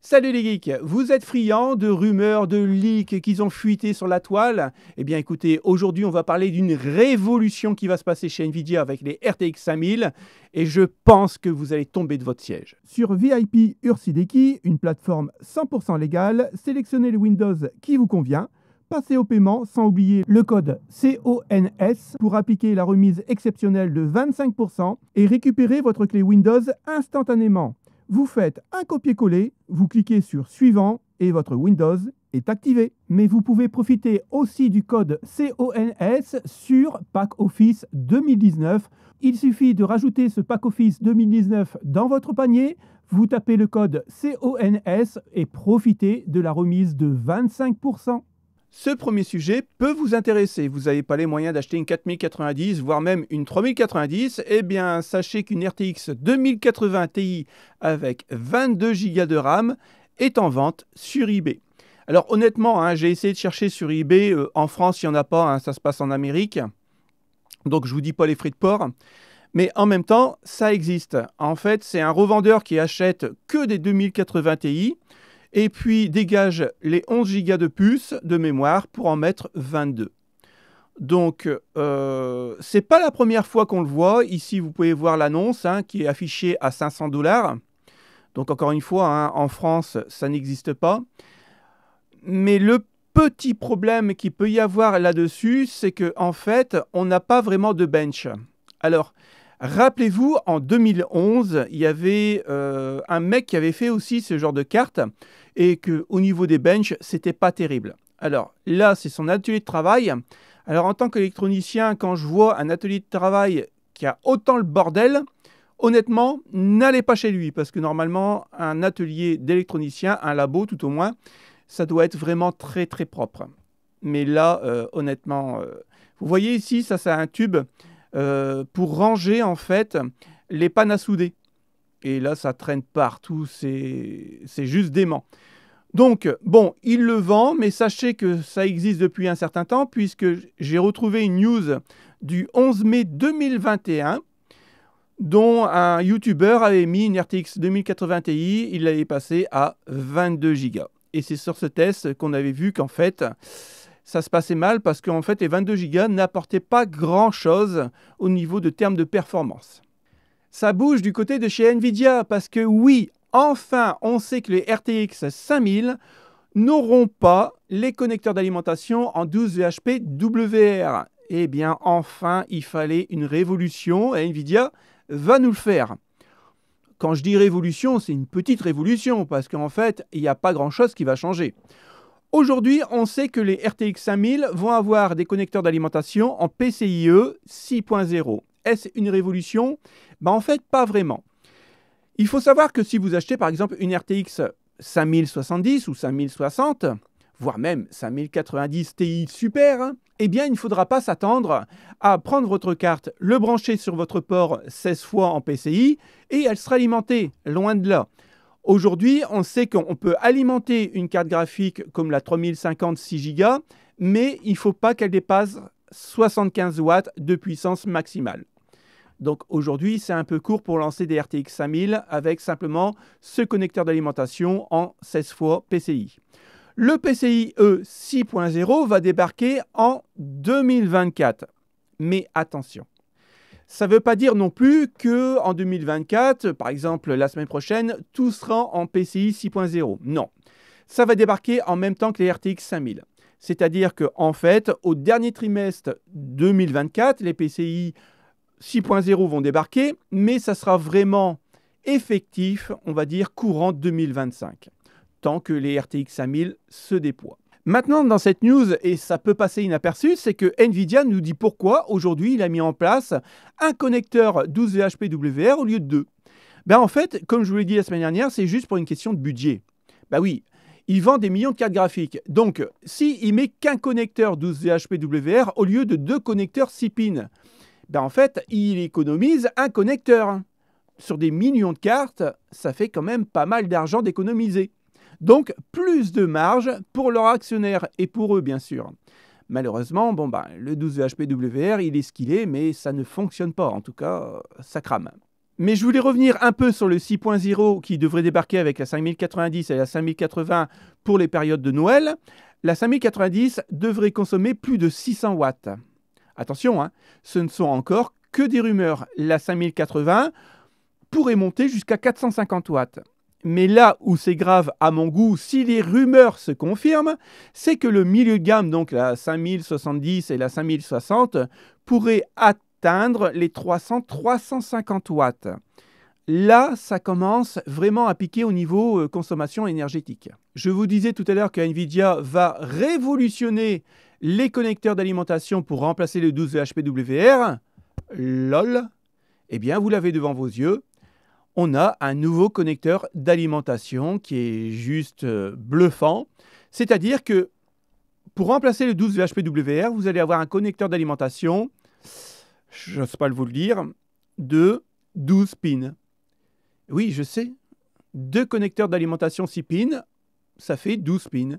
Salut les geeks, vous êtes friands de rumeurs, de leaks qui ont fuité sur la toile? Eh bien écoutez, aujourd'hui on va parler d'une révolution qui va se passer chez Nvidia avec les RTX 5000 et je pense que vous allez tomber de votre siège. Sur VIP Ursideki, une plateforme 100% légale, sélectionnez le Windows qui vous convient, passez au paiement sans oublier le code CONS pour appliquer la remise exceptionnelle de 25% et récupérer votre clé Windows instantanément. Vous faites un copier-coller, vous cliquez sur Suivant et votre Windows est activé. Mais vous pouvez profiter aussi du code CONS sur Pack Office 2019. Il suffit de rajouter ce Pack Office 2019 dans votre panier, vous tapez le code CONS et profitez de la remise de 25%. Ce premier sujet peut vous intéresser. Vous n'avez pas les moyens d'acheter une 4090, voire même une 3090. Eh bien, sachez qu'une RTX 2080 Ti avec 22 Go de RAM est en vente sur eBay. Alors honnêtement, j'ai essayé de chercher sur eBay. En France, il n'y en a pas, ça se passe en Amérique. Donc je ne vous dis pas les frais de port. Mais en même temps, ça existe. En fait, c'est un revendeur qui achète que des 2080 Ti. Et puis dégage les 11 Go de puce de mémoire pour en mettre 22. Donc, c'est pas la première fois qu'on le voit. Ici, vous pouvez voir l'annonce qui est affichée à 500 $. Donc, encore une fois, en France, ça n'existe pas. Mais le petit problème qu'il peut y avoir là-dessus, c'est qu'en fait, on n'a pas vraiment de bench. Alors, rappelez-vous, en 2011, il y avait un mec qui avait fait aussi ce genre de carte et qu'au niveau des benches, c'était pas terrible. Alors là, c'est son atelier de travail. Alors en tant qu'électronicien, quand je vois un atelier de travail qui a autant le bordel, honnêtement, n'allez pas chez lui parce que normalement, un atelier d'électronicien, un labo tout au moins, ça doit être vraiment très très propre. Mais là, honnêtement, vous voyez ici, ça c'est un tube pour ranger en fait les pannes à souder. Et là, ça traîne partout, c'est juste dément. Donc, bon, il le vend, mais sachez que ça existe depuis un certain temps, puisque j'ai retrouvé une news du 11 mai 2021, dont un YouTuber avait mis une RTX 2080 Ti, il l'avait passé à 22 Go. Et c'est sur ce test qu'on avait vu qu'en fait, ça se passait mal, parce qu'en fait, les 22 Go n'apportaient pas grand-chose au niveau de termes de performance. Ça bouge du côté de chez Nvidia parce que oui, enfin, on sait que les RTX 5000 n'auront pas les connecteurs d'alimentation en 12 VHP WR. Eh bien, enfin, il fallait une révolution et Nvidia va nous le faire. Quand je dis révolution, c'est une petite révolution parce qu'en fait, il n'y a pas grand-chose qui va changer. Aujourd'hui, on sait que les RTX 5000 vont avoir des connecteurs d'alimentation en PCIe 6.0. Est-ce une révolution? En fait, pas vraiment. Il faut savoir que si vous achetez par exemple une RTX 5070 ou 5060, voire même 5090 Ti Super, eh bien il ne faudra pas s'attendre à prendre votre carte, le brancher sur votre port 16 fois en PCI et elle sera alimentée, loin de là. Aujourd'hui, on sait qu'on peut alimenter une carte graphique comme la 3050 6 Go, mais il ne faut pas qu'elle dépasse 75 watts de puissance maximale. Donc aujourd'hui, c'est un peu court pour lancer des RTX 5000 avec simplement ce connecteur d'alimentation en 16 fois PCI. Le PCIe 6.0 va débarquer en 2024. Mais attention, ça ne veut pas dire non plus qu'en 2024, par exemple la semaine prochaine, tout sera en PCI 6.0. Non, ça va débarquer en même temps que les RTX 5000. C'est-à-dire qu'en fait, au dernier trimestre 2024, les PCI 6.0 vont débarquer, mais ça sera vraiment effectif, on va dire, courant 2025, tant que les RTX 5000 se déploient. Maintenant, dans cette news, et ça peut passer inaperçu, c'est que Nvidia nous dit pourquoi aujourd'hui il a mis en place un connecteur 12 VHP WR au lieu de 2. En fait, comme je vous l'ai dit la semaine dernière, c'est juste pour une question de budget. Oui, il vend des millions de cartes graphiques. Donc, s'il met qu'un connecteur 12 VHP WR au lieu de 2 connecteurs 6 pins, en fait, il économise un connecteur. Sur des millions de cartes, ça fait quand même pas mal d'argent d'économiser. Donc, plus de marge pour leurs actionnaires et pour eux, bien sûr. Malheureusement, le 12 VHP WR, il est ce qu'il est, mais ça ne fonctionne pas. En tout cas, ça crame. Mais je voulais revenir un peu sur le 6.0 qui devrait débarquer avec la 5090 et la 5080 pour les périodes de Noël. La 5090 devrait consommer plus de 600 watts. Attention, hein, ce ne sont encore que des rumeurs. La 5080 pourrait monter jusqu'à 450 watts. Mais là où c'est grave à mon goût, si les rumeurs se confirment, c'est que le milieu de gamme, donc la 5070 et la 5060, pourrait atteindre les 300-350 watts. Là, ça commence vraiment à piquer au niveau consommation énergétique. Je vous disais tout à l'heure que Nvidia va révolutionner les connecteurs d'alimentation pour remplacer le 12 VHPWR. LOL. Eh bien, vous l'avez devant vos yeux. On a un nouveau connecteur d'alimentation qui est juste bluffant. C'est-à-dire que pour remplacer le 12 VHPWR, vous allez avoir un connecteur d'alimentation, je n'ose pas vous le dire, de 12 pins. Oui, je sais. 2 connecteurs d'alimentation 6 pins, ça fait 12 pins.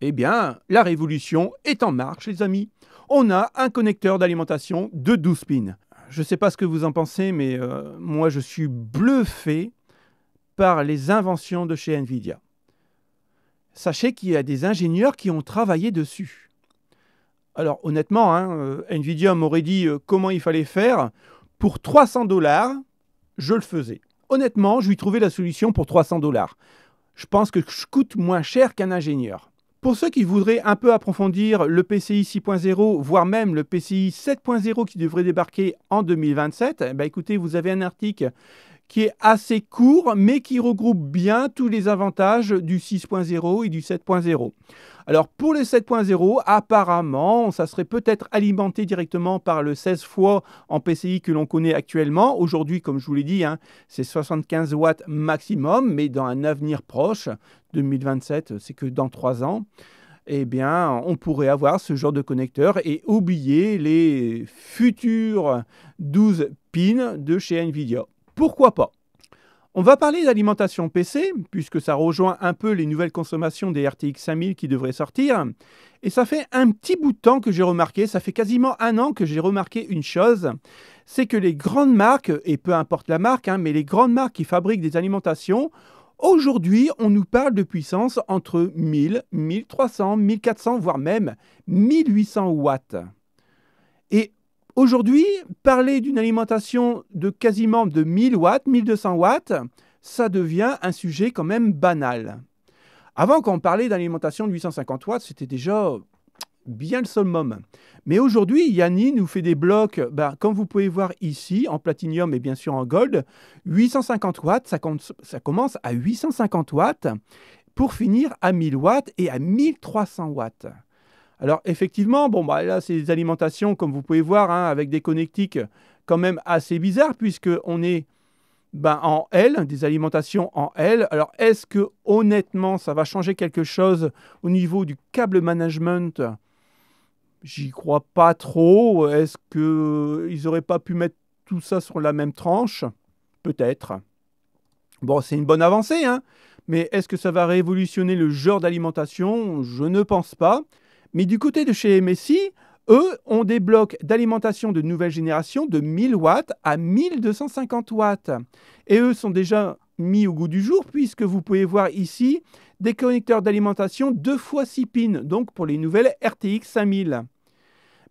Eh bien, la révolution est en marche, les amis. On a un connecteur d'alimentation de 12 pins. Je ne sais pas ce que vous en pensez, mais moi, je suis bluffé par les inventions de chez Nvidia. Sachez qu'il y a des ingénieurs qui ont travaillé dessus. Alors, honnêtement, Nvidia m'aurait dit comment il fallait faire. Pour 300 $, je le faisais. Honnêtement, je lui trouvais la solution pour 300 $. Je pense que je coûte moins cher qu'un ingénieur. Pour ceux qui voudraient un peu approfondir le PCI 6.0, voire même le PCI 7.0 qui devrait débarquer en 2027, écoutez, vous avez un article qui est assez court, mais qui regroupe bien tous les avantages du 6.0 et du 7.0. Alors, pour le 7.0, apparemment, ça serait peut-être alimenté directement par le 16 fois en PCI que l'on connaît actuellement. Aujourd'hui, comme je vous l'ai dit, c'est 75 watts maximum, mais dans un avenir proche, 2027, c'est que dans 3 ans, eh bien, on pourrait avoir ce genre de connecteur et oublier les futurs 12 pins de chez Nvidia. Pourquoi pas? On va parler d'alimentation PC, puisque ça rejoint un peu les nouvelles consommations des RTX 5000 qui devraient sortir. Et ça fait un petit bout de temps que j'ai remarqué, ça fait quasiment 1 an que j'ai remarqué une chose, c'est que les grandes marques, et peu importe la marque, mais les grandes marques qui fabriquent des alimentations, aujourd'hui, on nous parle de puissance entre 1000, 1300, 1400, voire même 1800 watts. Et aujourd'hui, parler d'une alimentation de quasiment de 1000 watts, 1200 watts, ça devient un sujet quand même banal. Avant, quand on parlait d'alimentation de 850 watts, c'était déjà bien le summum. Mais aujourd'hui, Yanni nous fait des blocs, comme vous pouvez voir ici, en platinium et bien sûr en gold, 850 watts, ça commence à 850 watts pour finir à 1000 watts et à 1300 watts. Alors effectivement, là c'est des alimentations comme vous pouvez voir avec des connectiques quand même assez bizarres puisqu'on est en L, des alimentations en L. Alors est-ce que honnêtement ça va changer quelque chose au niveau du câble management? J'y crois pas trop. Est-ce qu'ils n'auraient pas pu mettre tout ça sur la même tranche? Peut-être. Bon, c'est une bonne avancée, mais est-ce que ça va révolutionner le genre d'alimentation? Je ne pense pas. Mais du côté de chez MSI, eux ont des blocs d'alimentation de nouvelle génération de 1000 watts à 1250 watts. Et eux sont déjà mis au goût du jour puisque vous pouvez voir ici des connecteurs d'alimentation 2 fois 6 pins, donc pour les nouvelles RTX 5000.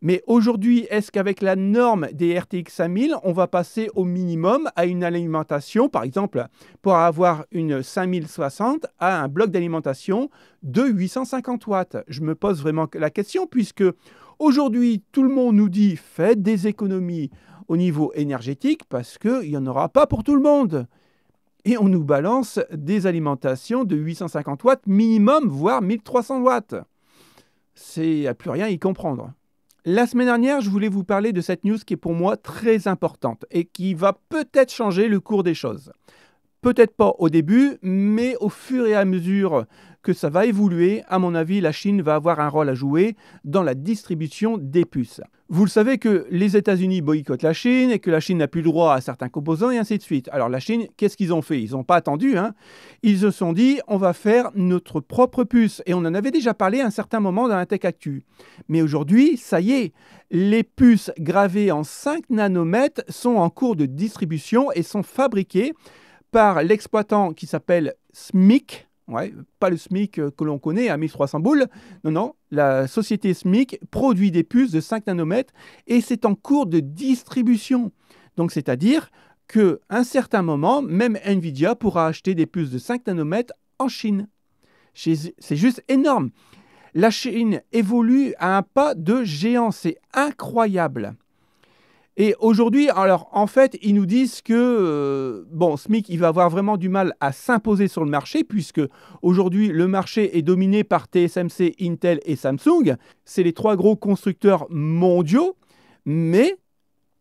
Mais aujourd'hui, est-ce qu'avec la norme des RTX 5000, on va passer au minimum à une alimentation, par exemple, pour avoir une 5060, à un bloc d'alimentation de 850 watts? Je me pose vraiment la question, puisque aujourd'hui, tout le monde nous dit faites des économies au niveau énergétique, parce qu'il n'y en aura pas pour tout le monde. Et on nous balance des alimentations de 850 watts minimum, voire 1300 watts. Il n'y a plus rien à y comprendre. La semaine dernière, je voulais vous parler de cette news qui est pour moi très importante et qui va peut-être changer le cours des choses. Peut-être pas au début, mais au fur et à mesure que ça va évoluer. À mon avis, la Chine va avoir un rôle à jouer dans la distribution des puces. Vous le savez que les États-Unis boycottent la Chine et que la Chine n'a plus le droit à certains composants et ainsi de suite. Alors la Chine, qu'est-ce qu'ils ont fait? Ils n'ont pas attendu, hein. Ils se sont dit, on va faire notre propre puce. Et on en avait déjà parlé à un certain moment dans la Tech Actu. Mais aujourd'hui, ça y est, les puces gravées en 5 nanomètres sont en cours de distribution et sont fabriquées par l'exploitant qui s'appelle SMIC. Ouais, pas le SMIC que l'on connaît à 1300 boules. Non, non, la société SMIC produit des puces de 5 nanomètres et c'est en cours de distribution. Donc, c'est-à-dire qu'à un certain moment, même Nvidia pourra acheter des puces de 5 nanomètres en Chine. C'est juste énorme. La Chine évolue à un pas de géant. C'est incroyable. Et aujourd'hui, alors en fait, ils nous disent que SMIC, il va avoir vraiment du mal à s'imposer sur le marché puisque aujourd'hui, le marché est dominé par TSMC, Intel et Samsung. C'est les 3 gros constructeurs mondiaux, mais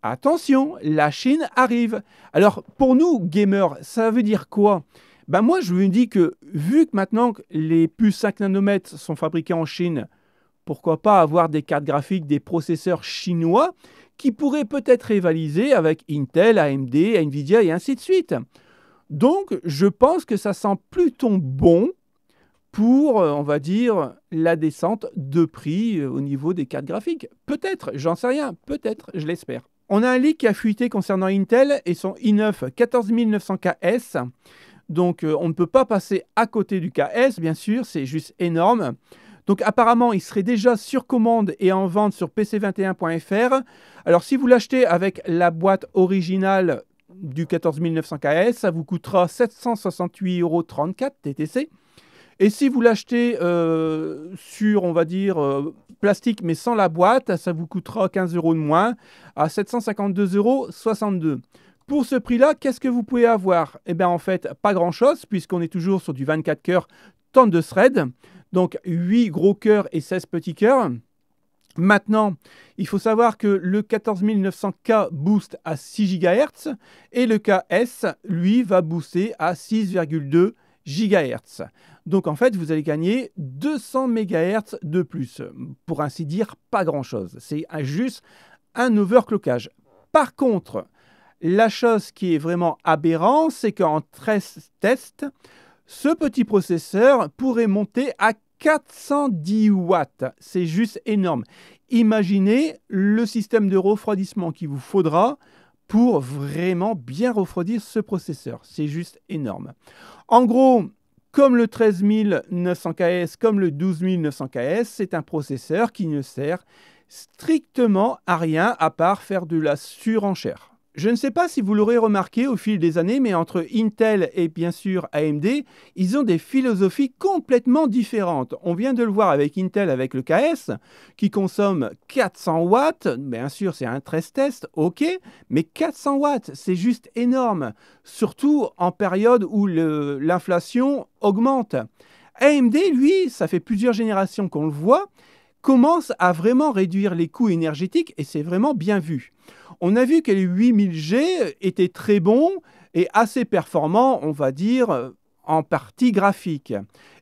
attention, la Chine arrive. Alors pour nous, gamers, ça veut dire quoi? Moi, je me dis que vu que maintenant les puces 5 nanomètres sont fabriquées en Chine, pourquoi pas avoir des cartes graphiques, des processeurs chinois qui pourraient peut-être rivaliser avec Intel, AMD, Nvidia et ainsi de suite. Donc, je pense que ça sent plutôt bon pour, on va dire, la descente de prix au niveau des cartes graphiques. Peut-être, j'en sais rien, peut-être, je l'espère. On a un leak qui a fuité concernant Intel et son i9 14900KS. Donc, on ne peut pas passer à côté du KS, bien sûr, c'est juste énorme. Donc apparemment, il serait déjà sur commande et en vente sur pc21.fr. Alors si vous l'achetez avec la boîte originale du 14900KS, ça vous coûtera 768,34 € TTC. Et si vous l'achetez sur, on va dire, plastique mais sans la boîte, ça vous coûtera 15 € de moins à 752,62 €. Pour ce prix-là, qu'est-ce que vous pouvez avoir? Eh bien en fait, pas grand-chose puisqu'on est toujours sur du 24 cœurs, tonnes de threads. Donc 8 gros cœurs et 16 petits cœurs. Maintenant, il faut savoir que le 14900K booste à 6 GHz et le KS, lui, va booster à 6,2 GHz. Donc en fait, vous allez gagner 200 MHz de plus. Pour ainsi dire, pas grand-chose. C'est juste un overclockage. Par contre, la chose qui est vraiment aberrante, c'est qu'en 13 tests, ce petit processeur pourrait monter à 410 watts. C'est juste énorme. Imaginez le système de refroidissement qu'il vous faudra pour vraiment bien refroidir ce processeur. C'est juste énorme. En gros, comme le 13900KS, comme le 12900KS, c'est un processeur qui ne sert strictement à rien à part faire de la surenchère. Je ne sais pas si vous l'aurez remarqué au fil des années, mais entre Intel et bien sûr AMD, ils ont des philosophies complètement différentes. On vient de le voir avec Intel, avec le KS, qui consomme 400 watts. Bien sûr, c'est un 13 test, ok, mais 400 watts, c'est juste énorme. Surtout en période où l'inflation augmente. AMD, lui, ça fait plusieurs générations qu'on le voit, commence à vraiment réduire les coûts énergétiques et c'est vraiment bien vu. On a vu que les 8000G étaient très bons et assez performants, on va dire, en partie graphique.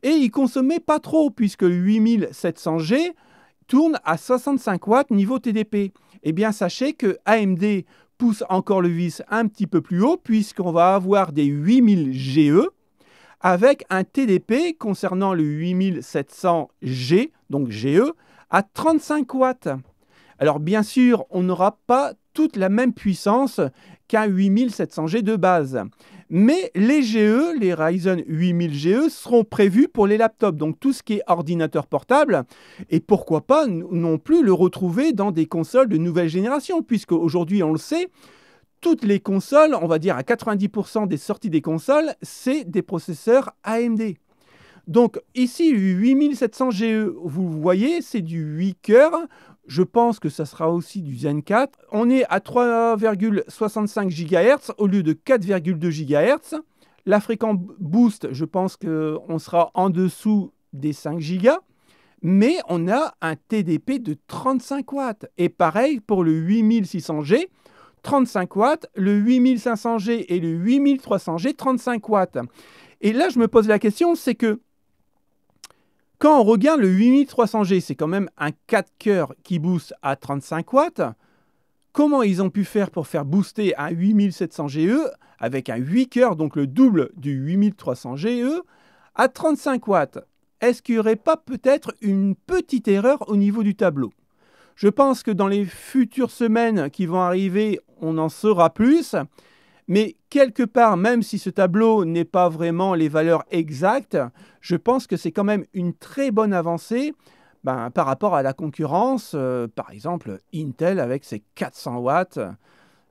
Et ils ne consommaient pas trop puisque le 8700G tourne à 65 watts niveau TDP. Eh bien, sachez que AMD pousse encore le vice un petit peu plus haut puisqu'on va avoir des 8000GE avec un TDP concernant le 8700G, donc GE, à 35 watts. Alors bien sûr, on n'aura pas toute la même puissance qu'un 8700G de base. Mais les GE, les Ryzen 8000 GE, seront prévus pour les laptops. Donc tout ce qui est ordinateur portable, et pourquoi pas non plus le retrouver dans des consoles de nouvelle génération, puisque aujourd'hui, on le sait, toutes les consoles, on va dire à 90% des sorties des consoles, c'est des processeurs AMD. Donc ici, 8700 GE, vous voyez, c'est du 8 cœurs. Je pense que ça sera aussi du Zen 4. On est à 3,65 GHz au lieu de 4,2 GHz. La fréquence boost, je pense qu'on sera en dessous des 5 Go. Mais on a un TDP de 35 watts. Et pareil pour le 8600G, 35 watts. Le 8500G et le 8300G, 35 watts. Et là, je me pose la question, c'est que Quand on regarde le 8300G, c'est quand même un 4 cœurs qui booste à 35 watts. Comment ils ont pu faire pour faire booster un 8700 GE avec un 8 cœurs, donc le double du 8300 GE, à 35 watts? Est-ce qu'il n'y aurait pas peut-être une petite erreur au niveau du tableau? Je pense que dans les futures semaines qui vont arriver, on en saura plus. Mais quelque part, même si ce tableau n'est pas vraiment les valeurs exactes, je pense que c'est quand même une très bonne avancée par rapport à la concurrence, par exemple Intel avec ses 400 watts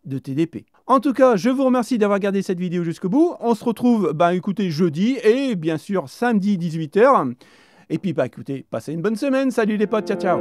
de TDP. En tout cas, je vous remercie d'avoir regardé cette vidéo jusqu'au bout. On se retrouve écoutez, jeudi et bien sûr samedi 18 h. Et puis écoutez, passez une bonne semaine. Salut les potes, ciao ciao.